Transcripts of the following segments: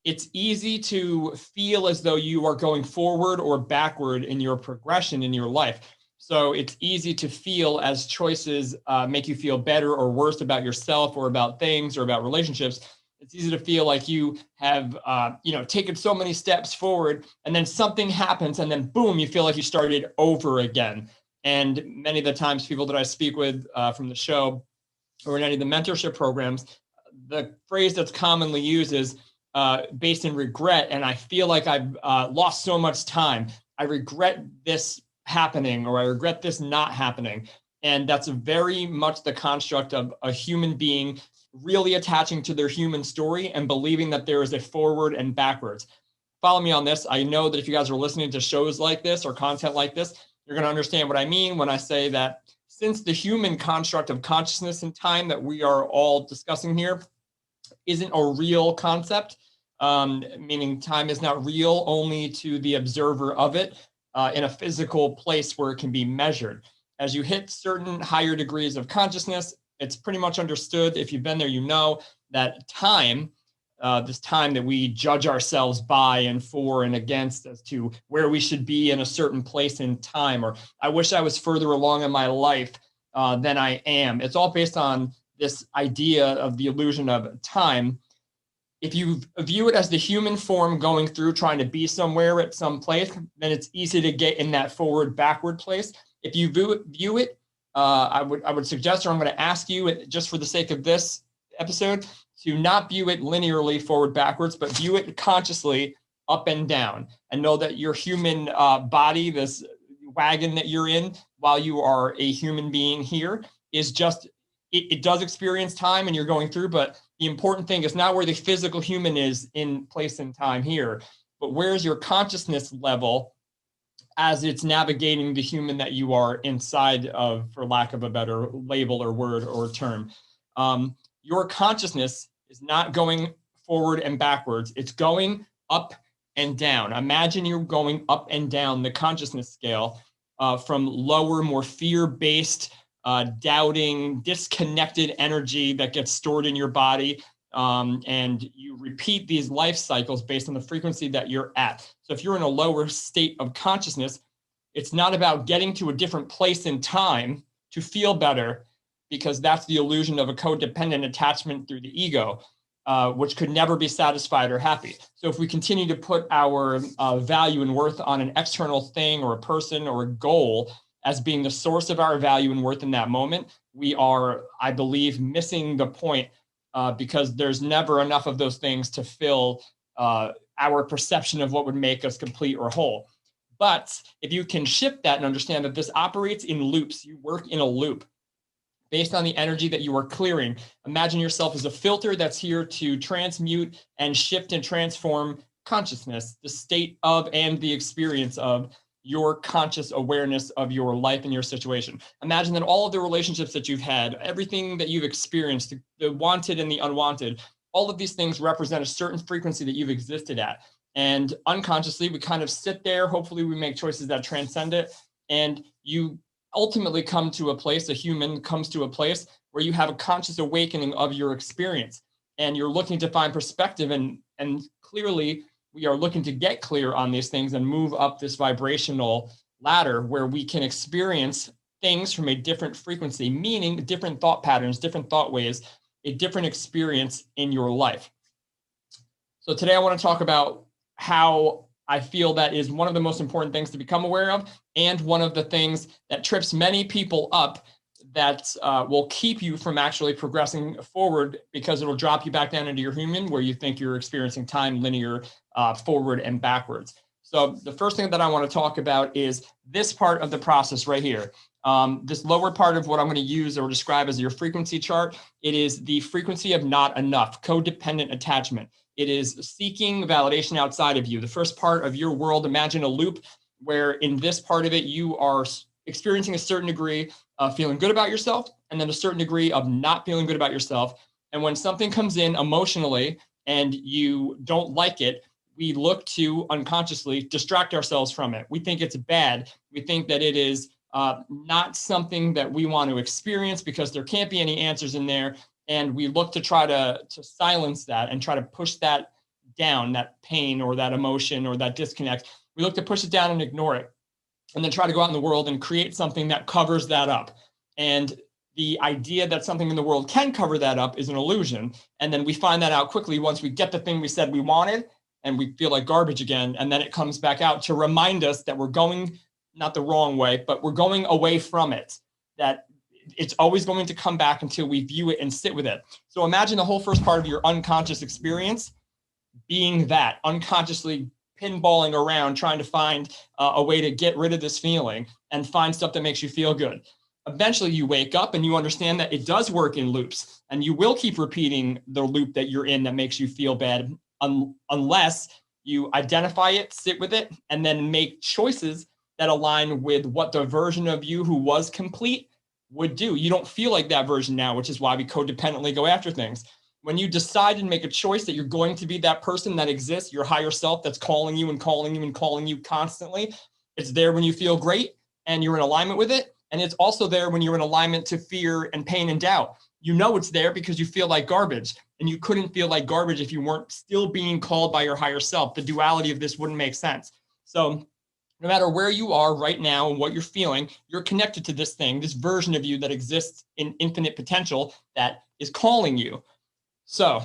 it's easy to feel as though you are going forward or backward in your progression in your life. So it's easy to feel as choices make you feel better or worse about yourself or about things or about relationships. It's easy to feel like you have, taken so many steps forward, and then something happens, and then boom, you feel like you started over again. And many of the times, people that I speak with from the show or in any of the mentorship programs, the phrase that's commonly used is based in regret. And I feel like I've lost so much time. I regret this happening, or I regret this not happening. And that's very much the construct of a human being really attaching to their human story and believing that there is a forward and backwards. Follow me on this. I know that if you guys are listening to shows like this or content like this, you're going to understand what I mean when I say that since the human construct of consciousness and time that we are all discussing here isn't a real concept, meaning time is not real only to the observer of it in a physical place where it can be measured. As you hit certain higher degrees of consciousness, it's pretty much understood, if you've been there, you know that time, this time that we judge ourselves by and for and against as to where we should be in a certain place in time, or I wish I was further along in my life than I am. It's all based on this idea of the illusion of time. If you view it as the human form going through trying to be somewhere at some place, then it's easy to get in that forward backward place. If you view it, I would suggest, or I'm going to ask you, just for the sake of this episode, to not view it linearly forward backwards, but view it consciously up and down, and know that your human body, this wagon that you're in while you are a human being here, is just, it does experience time and you're going through, but the important thing is not where the physical human is in place and time here, but where's your consciousness level as it's navigating the human that you are inside of, for lack of a better label or word or term. Your consciousness is not going forward and backwards. It's going up and down. Imagine you're going up and down the consciousness scale from lower, more fear-based, doubting, disconnected energy that gets stored in your body. And you repeat these life cycles based on the frequency that you're at. So if you're in a lower state of consciousness, it's not about getting to a different place in time to feel better, because that's the illusion of a codependent attachment through the ego, which could never be satisfied or happy. So if we continue to put our value and worth on an external thing or a person or a goal as being the source of our value and worth in that moment, we are, I believe, missing the point, because there's never enough of those things to fill our perception of what would make us complete or whole. But if you can shift that and understand that this operates in loops, you work in a loop based on the energy that you are clearing. Imagine yourself as a filter that's here to transmute and shift and transform consciousness, the state of and the experience of your conscious awareness of your life and your situation. Imagine that all of the relationships that you've had, everything that you've experienced, the wanted and the unwanted, all of these things represent a certain frequency that you've existed at. And unconsciously, we kind of sit there. Hopefully we make choices that transcend it. And you ultimately come to a place, a human comes to a place where you have a conscious awakening of your experience. And you're looking to find perspective. And clearly, we are looking to get clear on these things and move up this vibrational ladder where we can experience things from a different frequency, meaning different thought patterns, different thought ways, a different experience in your life. So today I want to talk about how I feel that is one of the most important things to become aware of, and one of the things that trips many people up that will keep you from actually progressing forward, because it'll drop you back down into your human where you think you're experiencing time linear forward and backwards. So the first thing that I want to talk about is this part of the process right here. This lower part of what I'm going to use or describe as your frequency chart. It is the frequency of not enough, codependent attachment. It is seeking validation outside of you. The first part of your world, imagine a loop where in this part of it, you are experiencing a certain degree of feeling good about yourself, and then a certain degree of not feeling good about yourself. And when something comes in emotionally and you don't like it, we look to unconsciously distract ourselves from it. We think it's bad. We think that it is not something that we want to experience because there can't be any answers in there. And we look to try to silence that and try to push that down, that pain or that emotion or that disconnect. We look to push it down and ignore it, and then try to go out in the world and create something that covers that up. And the idea that something in the world can cover that up is an illusion. And then we find that out quickly once we get the thing we said we wanted, and we feel like garbage again. And then it comes back out to remind us that we're going not the wrong way, but we're going away from it, that it's always going to come back until we view it and sit with it. So imagine the whole first part of your unconscious experience being that, unconsciously pinballing around, trying to find a way to get rid of this feeling and find stuff that makes you feel good. Eventually you wake up and you understand that it does work in loops, and you will keep repeating the loop that you're in that makes you feel bad unless you identify it, sit with it, and then make choices that align with what the version of you who was complete would do. You don't feel like that version now, which is why we codependently go after things. When you decide and make a choice that you're going to be that person that exists, your higher self that's calling you and calling you and calling you constantly, it's there when you feel great and you're in alignment with it. And it's also there when you're in alignment to fear and pain and doubt. You know it's there because you feel like garbage, and you couldn't feel like garbage if you weren't still being called by your higher self. The duality of this wouldn't make sense. So no matter where you are right now and what you're feeling, you're connected to this thing, this version of you that exists in infinite potential that is calling you. So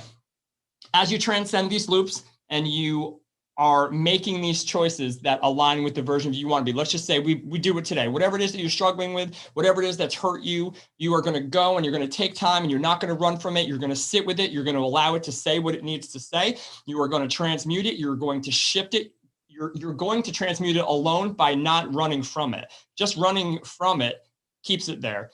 as you transcend these loops and you are making these choices that align with the version of you want to be, let's just say we do it today. Whatever it is that you're struggling with, whatever it is that's hurt you, you are going to go and you're going to take time, and you're not going to run from it. You're going to sit with it. You're going to allow it to say what it needs to say. You are going to transmute it. You're going to shift it. You're going to transmute it alone by not running from it. Just running from it keeps it there.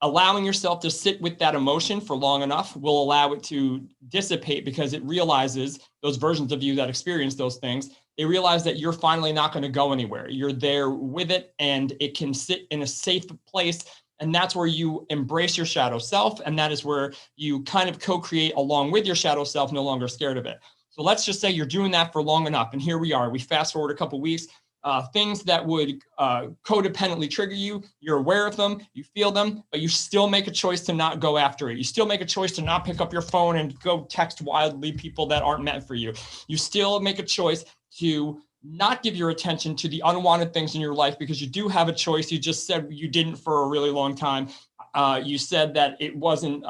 Allowing yourself to sit with that emotion for long enough will allow it to dissipate, because it realizes, those versions of you that experience those things, they realize that you're finally not going to go anywhere. You're there with it, and it can sit in a safe place. And that's where you embrace your shadow self. And that is where you kind of co-create along with your shadow self, no longer scared of it. So let's just say you're doing that for long enough. And here we are. We fast forward a couple of weeks. Things that would codependently trigger you, you're aware of them, you feel them, but you still make a choice to not go after it. You still make a choice to not pick up your phone and go text wildly people that aren't meant for you. You still make a choice to not give your attention to the unwanted things in your life, because you do have a choice. You just said you didn't for a really long time. You said that it wasn't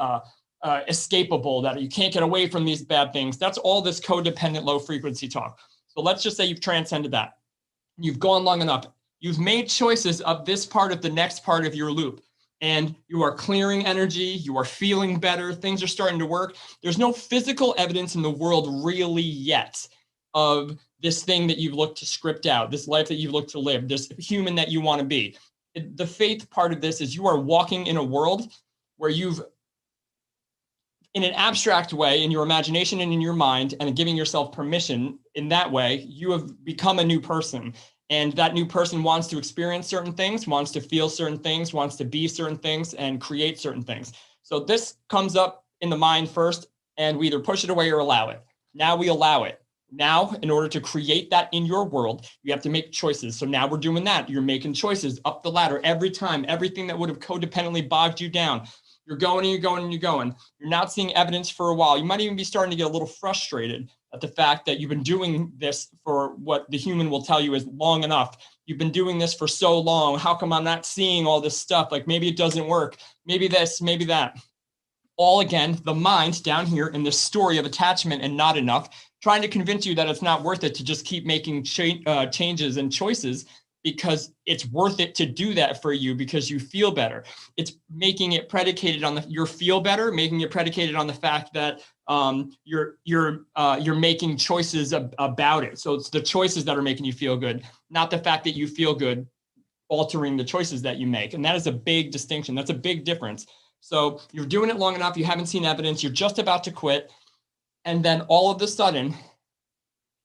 escapable, that you can't get away from these bad things. That's all this codependent low frequency talk. So let's just say you've transcended that. You've gone long enough. You've made choices of this part of the next part of your loop, and you are clearing energy. You are feeling better. Things are starting to work. There's no physical evidence in the world really yet of this thing that you've looked to script out, this life that you've looked to live, this human that you want to be. The faith part of this is you are walking in a world where you've, in an abstract way, in your imagination and in your mind, and giving yourself permission in that way, you have become a new person. And that new person wants to experience certain things, wants to feel certain things, wants to be certain things, and create certain things. So this comes up in the mind first, and we either push it away or allow it. Now we allow it. Now, in order to create that in your world, you have to make choices. So now we're doing that. You're making choices up the ladder every time. Everything that would have codependently bogged you down, you're going and you're going and you're going. You're not seeing evidence for a while. You might even be starting to get a little frustrated at the fact that you've been doing this for what the human will tell you is long enough. You've been doing this for so long. How come I'm not seeing all this stuff? Like maybe it doesn't work. Maybe this, maybe that. All again, the mind down here in this story of attachment and not enough, trying to convince you that it's not worth it to just keep making changes and choices, because it's worth it to do that for you because you feel better. It's making it predicated on your feel better, making it predicated on the fact that you're making choices about it. So it's the choices that are making you feel good, not the fact that you feel good altering the choices that you make. And that is a big distinction. That's a big difference. So you're doing it long enough. You haven't seen evidence. You're just about to quit. And then all of a sudden,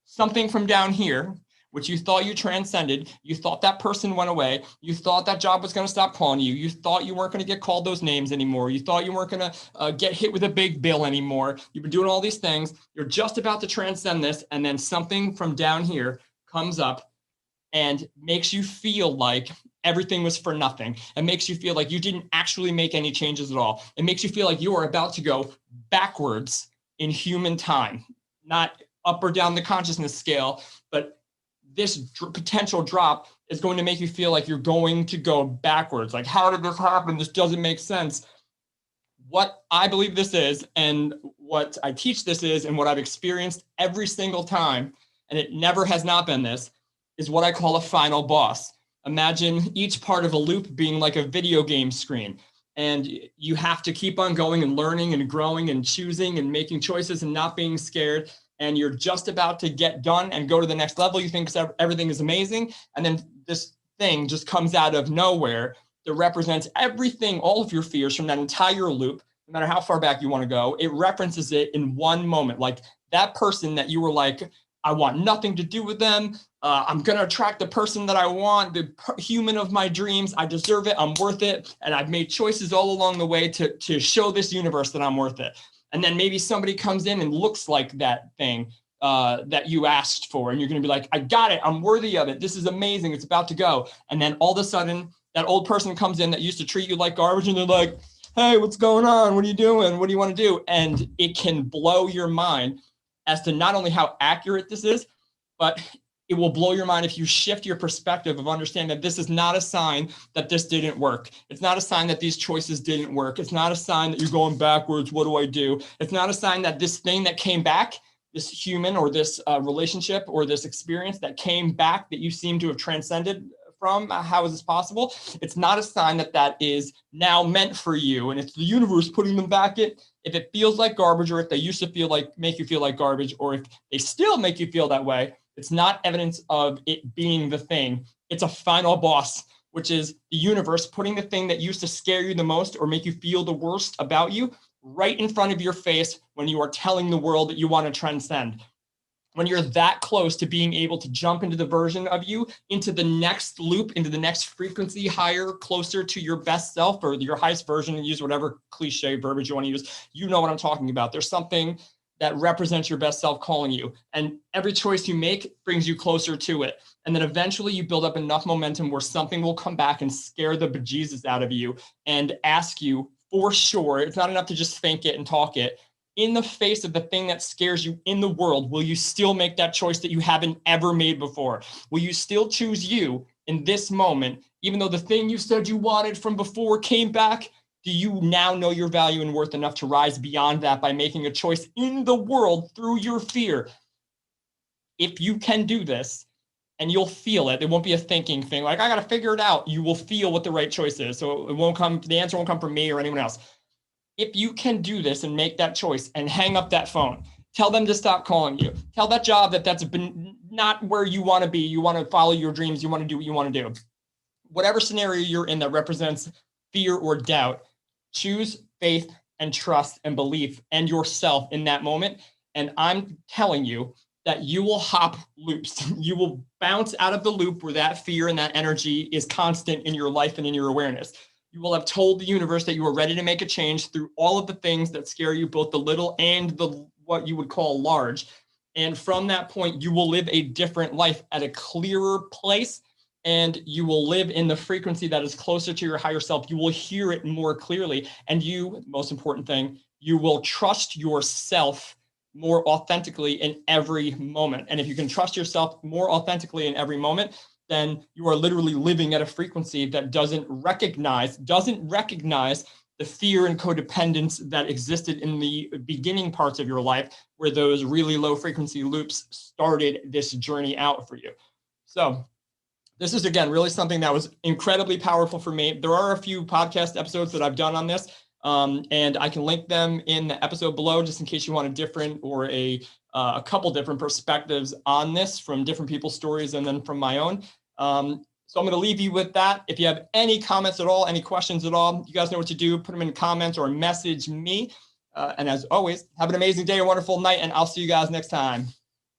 something from down here, which you thought you transcended, you thought that person went away, you thought that job was going to stop calling you, you thought you weren't going to get called those names anymore, you thought you weren't going to get hit with a big bill anymore, you've been doing all these things, you're just about to transcend this, and then something from down here comes up and makes you feel like everything was for nothing. It makes you feel like you didn't actually make any changes at all. It makes you feel like you are about to go backwards in human time, not up or down the consciousness scale, but this potential drop is going to make you feel like you're going to go backwards. Like, how did this happen? This doesn't make sense. What I believe this is, and what I teach this is, and what I've experienced every single time, and it never has not been this, is what I call a final boss. Imagine each part of a loop being like a video game screen. And you have to keep on going and learning and growing and choosing and making choices and not being scared. And you're just about to get done and go to the next level. You think everything is amazing. And then this thing just comes out of nowhere that represents everything, all of your fears from that entire loop, no matter how far back you want to go. It references it in one moment. Like that person that you were like, I want nothing to do with them. I'm going to attract the person that I want, the human of my dreams. I deserve it. I'm worth it. And I've made choices all along the way to show this universe that I'm worth it. And then maybe somebody comes in and looks like that thing that you asked for. And you're going to be like, I got it. I'm worthy of it. This is amazing. It's about to go. And then all of a sudden, that old person comes in that used to treat you like garbage. And they're like, hey, what's going on? What are you doing? What do you want to do? And it can blow your mind as to not only how accurate this is, but it will blow your mind if you shift your perspective of understanding that this is not a sign that this didn't work. It's not a sign that these choices didn't work. It's not a sign that you're going backwards. What do I do? It's not a sign that this thing that came back, this human or this relationship or this experience that came back that you seem to have transcended from, how is this possible? It's not a sign that that is now meant for you. And it's the universe putting them back in. If it feels like garbage, or if they used to feel like, make you feel like garbage, or if they still make you feel that way, it's not evidence of it being the thing. It's a final boss, which is the universe putting the thing that used to scare you the most or make you feel the worst about you right in front of your face when you are telling the world that you want to transcend. When you're that close to being able to jump into the version of you, into the next loop, into the next frequency, higher, closer to your best self or your highest version, and use whatever cliche verbiage you want to use. You know what I'm talking about. There's something that represents your best self calling you. And every choice you make brings you closer to it. And then eventually you build up enough momentum where something will come back and scare the bejesus out of you and ask you for sure. It's not enough to just think it and talk it. In the face of the thing that scares you in the world, will you still make that choice that you haven't ever made before? Will you still choose you in this moment, even though the thing you said you wanted from before came back? Do you now know your value and worth enough to rise beyond that by making a choice in the world through your fear? If you can do this, and you'll feel it, it won't be a thinking thing like, I got to figure it out. You will feel what the right choice is. So it won't come, the answer won't come from me or anyone else. If you can do this and make that choice and hang up that phone, tell them to stop calling you, tell that job that that's been not where you want to be. You want to follow your dreams. You want to do what you want to do. Whatever scenario you're in that represents fear or doubt, choose faith and trust and belief and yourself in that moment. And I'm telling you that you will hop loops. You will bounce out of the loop where that fear and that energy is constant in your life and in your awareness. You will have told the universe that you are ready to make a change through all of the things that scare you, both the little and the what you would call large. And from that point, you will live a different life at a clearer place, and you will live in the frequency that is closer to your higher self. You will hear it more clearly. And you, most important thing, you will trust yourself more authentically in every moment. And if you can trust yourself more authentically in every moment, then you are literally living at a frequency that doesn't recognize the fear and codependence that existed in the beginning parts of your life, where those really low frequency loops started this journey out for you. So this is, again, really something that was incredibly powerful for me. There are a few podcast episodes that I've done on this, and I can link them in the episode below just in case you want a different or a couple different perspectives on this from different people's stories and then from my own. So I'm going to leave you with that. If you have any comments at all, any questions at all, you guys know what to do. Put them in the comments or message me. And as always, have an amazing day, a wonderful night, and I'll see you guys next time.